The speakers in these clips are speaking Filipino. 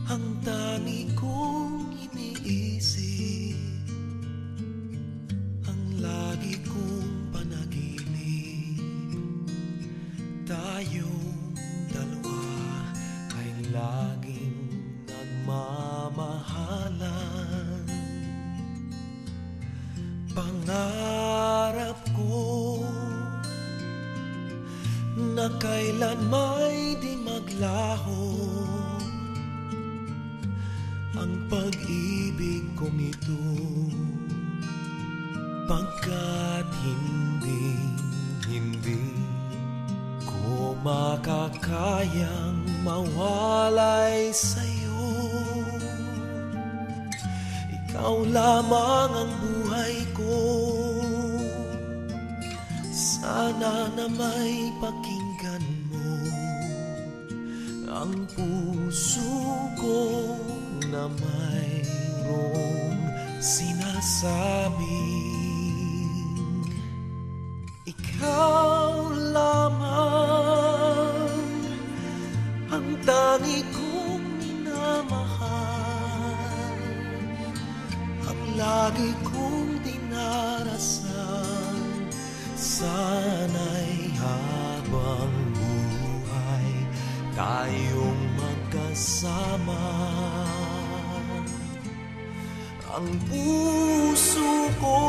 Ang tangi kong iniisip, ang lagi kong panaginip, tayong dalawa ay laging nagmamahalan. Pangarap ko na kailan may di maglaho ang pag-ibig kong ito, pagkat hindi ko makakayang mawalay sa'yo. Ikaw lamang ang buhay ko, sana na may pakinggan mo ang puso ko na mayroong sinasabing ikaw lamang ang tangi kong minamahal, ang lagi kong dinarasal. Sana'y habang buhay tayong magkasama. Ang puso ko'y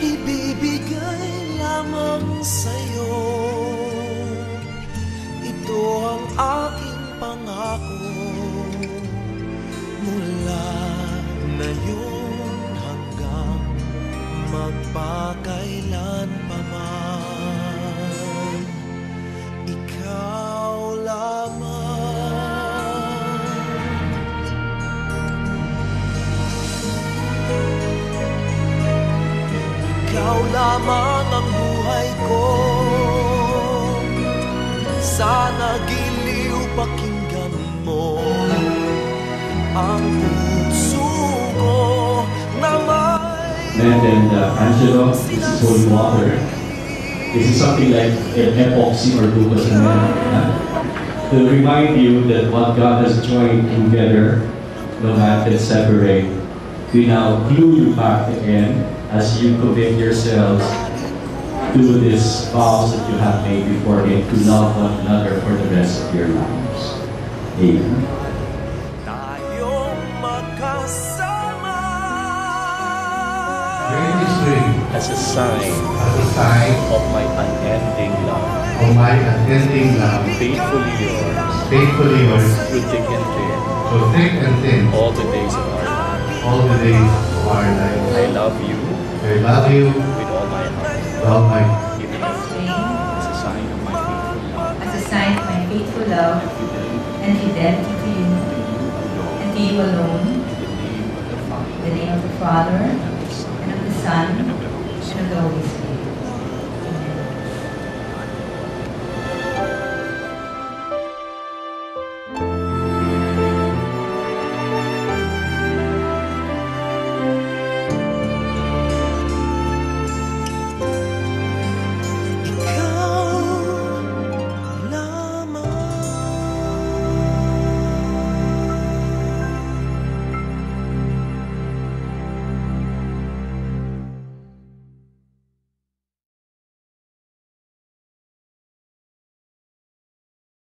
ibibigay lamang sa'yo. Ito ang aking pangako mula ngayon hanggang magpakailan pa man. Ikaw lamang. Ikaw lamang ang buhay ko, sana giliw pakinggan mo ang puso ko na may... And Angelo, this is holy water. This is something like an epoxy or glucosamine to remind you that what God has joined together, no man can separate. We now glue you back again as you commit yourselves to this vows that you have made before Him to love one another for the rest of your lives. Amen. Tayong magkasama as a sign of my unending love, faithfully yours, through thick and thin, all the days of our life. I love you with all my heart. Give it as a sign of my faithful love and fidelity to you and to you alone, in the name of the Father, and of the Son, and of the Holy Spirit.